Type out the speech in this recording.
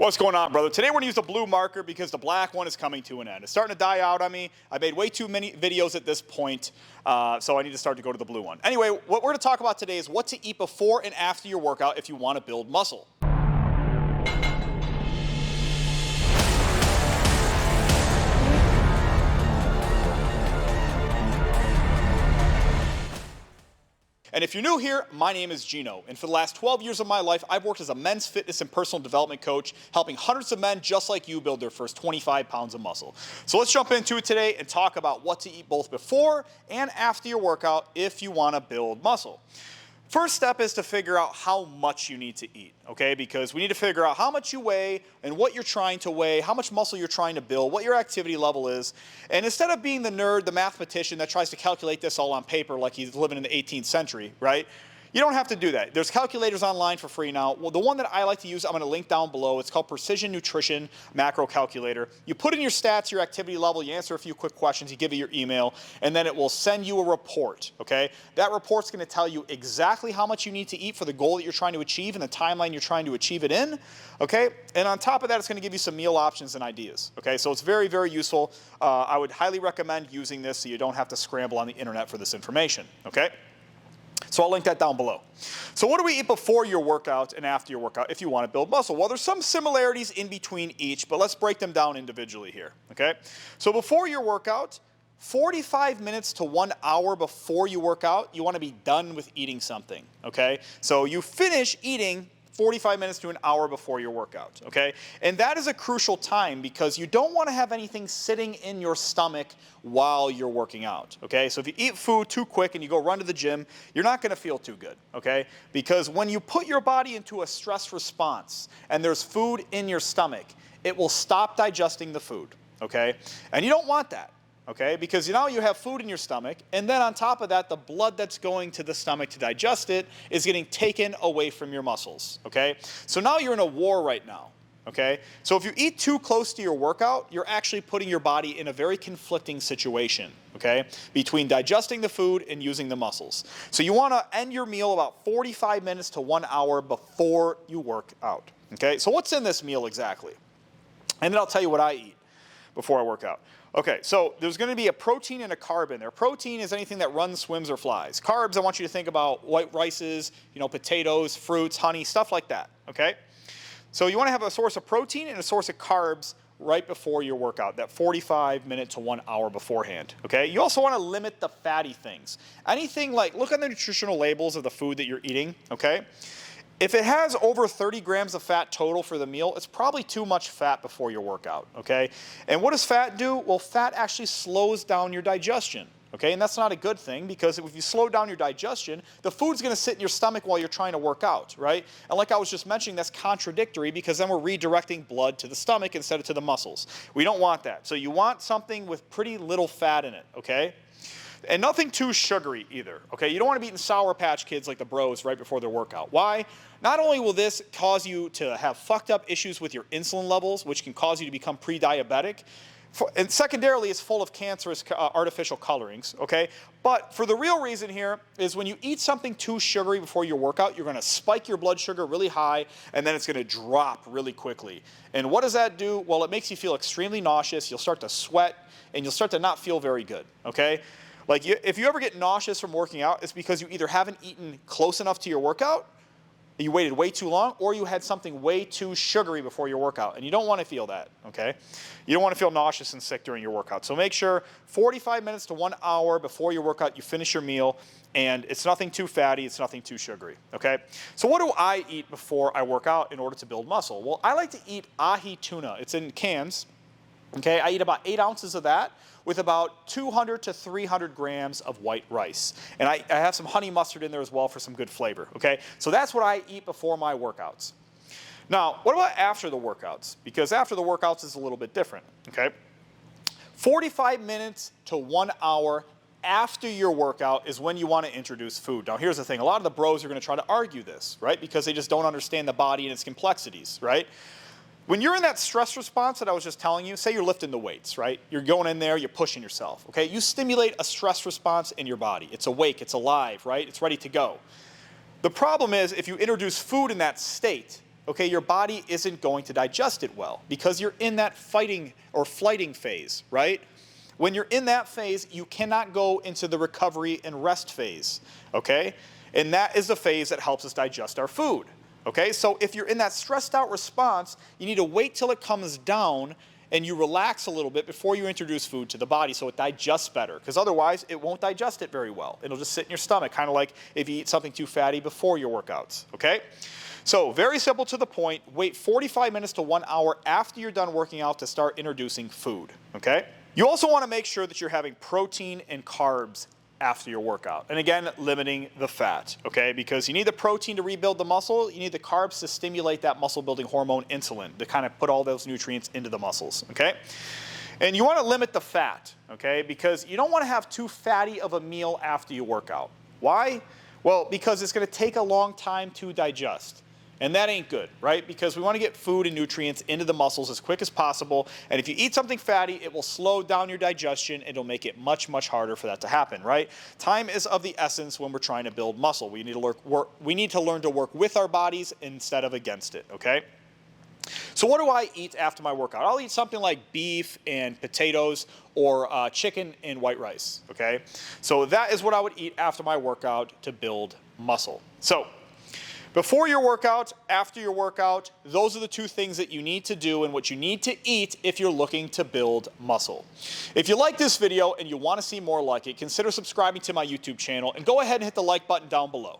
What's going on, brother? Today we're going to use the blue marker because the black one is coming to an end. It's starting to die out on me. I made way too many videos at this point, so I need to start to go to the blue one. Anyway, what we're going to talk about today is what to eat before and after your workout if you want to build muscle. And if you're new here, my name is Gino, and for the last 12 years of my life, I've worked as a men's fitness and personal development coach, helping hundreds of men just like you build their first 25 pounds of muscle. So let's jump into it today and talk about what to eat both before and after your workout if you want to build muscle. First step is to figure out how much you need to eat, okay? Because we need to figure out how much you weigh and what you're trying to weigh, how much muscle you're trying to build, what your activity level is. And instead of being the nerd, the mathematician that tries to calculate this all on paper like he's living in the 18th century, right? You don't have to do that. There's calculators online for free now. Well, the one that I like to use, I'm going to link down below. It's called Precision Nutrition Macro Calculator. You put in your stats, your activity level, you answer a few quick questions, you give it your email, and then it will send you a report, okay? That report's going to tell you exactly how much you need to eat for the goal that you're trying to achieve and the timeline you're trying to achieve it in, okay? And on top of that, it's going to give you some meal options and ideas, okay? So it's very, very useful. I would highly recommend using this so you don't have to scramble on the internet for this information, okay? So I'll link that down below. So what do we eat before your workout and after your workout if you want to build muscle? Well, there's some similarities in between each, but let's break them down individually here, okay? So before your workout, 45 minutes to 1 hour before you work out, you want to be done with eating something, okay? So you finish eating 45 minutes to an hour before your workout, okay? And that is a crucial time because you don't want to have anything sitting in your stomach while you're working out, okay? So if you eat food too quick and you go run to the gym, you're not going to feel too good, okay? Because when you put your body into a stress response and there's food in your stomach, it will stop digesting the food, okay? And you don't want that. Okay, because now you have food in your stomach, and then on top of that, the blood that's going to the stomach to digest it is getting taken away from your muscles, okay? So now you're in a war right now, okay? So if you eat too close to your workout, you're actually putting your body in a very conflicting situation, okay, between digesting the food and using the muscles. So you want to end your meal about 45 minutes to 1 hour before you work out, okay? So what's in this meal exactly? And then I'll tell you what I eat before I work out. Okay, so there's going to be a protein and a carb in there. Protein is anything that runs, swims, or flies. Carbs, I want you to think about white rices, potatoes, fruits, honey, stuff like that, okay? So you want to have a source of protein and a source of carbs right before your workout, that 45 minute to 1 hour beforehand, okay? You also want to limit the fatty things. Anything like, look on the nutritional labels of the food that you're eating, okay? If it has over 30 grams of fat total for the meal, it's probably too much fat before your workout, okay? And what does fat do? Well, fat actually slows down your digestion, okay? And that's not a good thing because if you slow down your digestion, the food's going to sit in your stomach while you're trying to work out, right? And like I was just mentioning, that's contradictory because then we're redirecting blood to the stomach instead of to the muscles. We don't want that. So you want something with pretty little fat in it, okay? And nothing too sugary either, okay? You don't want to be eating Sour Patch Kids like the bros right before their workout. Why? Not only will this cause you to have fucked up issues with your insulin levels, which can cause you to become pre-diabetic, and secondarily, it's full of cancerous artificial colorings, okay? But for the real reason here is when you eat something too sugary before your workout, you're going to spike your blood sugar really high, and then it's going to drop really quickly. And what does that do? Well, it makes you feel extremely nauseous. You'll start to sweat, and you'll start to not feel very good, okay? Like if you ever get nauseous from working out, it's because you either haven't eaten close enough to your workout, you waited way too long, or you had something way too sugary before your workout. And you don't want to feel that, okay? You don't want to feel nauseous and sick during your workout. So make sure 45 minutes to 1 hour before your workout, you finish your meal, and it's nothing too fatty, it's nothing too sugary, okay? So what do I eat before I work out in order to build muscle? Well, I like to eat ahi tuna. It's in cans, okay? I eat about 8 ounces of that with about 200 to 300 grams of white rice. And I have some honey mustard in there as well for some good flavor, okay? So that's what I eat before my workouts. Now, what about after the workouts? Because after the workouts is a little bit different, okay? 45 minutes to 1 hour after your workout is when you want to introduce food. Now, here's the thing. A lot of the bros are going to try to argue this, right? Because they just don't understand the body and its complexities, right? When you're in that stress response that I was just telling you, say you're lifting the weights, right? You're going in there, you're pushing yourself, okay? You stimulate a stress response in your body. It's awake, it's alive, right? It's ready to go. The problem is if you introduce food in that state, okay, your body isn't going to digest it well because you're in that fighting or flighting phase, right? When you're in that phase, you cannot go into the recovery and rest phase, okay? And that is the phase that helps us digest our food, okay? So if you're in that stressed out response, you need to wait till it comes down and you relax a little bit before you introduce food to the body so it digests better, because otherwise it won't digest it very well. It'll just sit in your stomach, kind of like if you eat something too fatty before your workouts, okay? So very simple to the point, wait 45 minutes to 1 hour after you're done working out to start introducing food, okay? You also want to make sure that you're having protein and carbs after your workout. And again, limiting the fat, okay? Because you need the protein to rebuild the muscle, you need the carbs to stimulate that muscle building hormone insulin to kind of put all those nutrients into the muscles, okay? And you want to limit the fat, okay? Because you don't want to have too fatty of a meal after you work out. Why? Well, because it's going to take a long time to digest. And that ain't good, right? Because we want to get food and nutrients into the muscles as quick as possible. And if you eat something fatty, it will slow down your digestion. It'll make it much, much harder for that to happen, right? Time is of the essence when we're trying to build muscle. We need to learn to work with our bodies instead of against it, okay? So what do I eat after my workout? I'll eat something like beef and potatoes or chicken and white rice, okay? So that is what I would eat after my workout to build muscle. So before your workout, after your workout, those are the two things that you need to do and what you need to eat if you're looking to build muscle. If you like this video and you want to see more like it, consider subscribing to my YouTube channel and go ahead and hit the like button down below.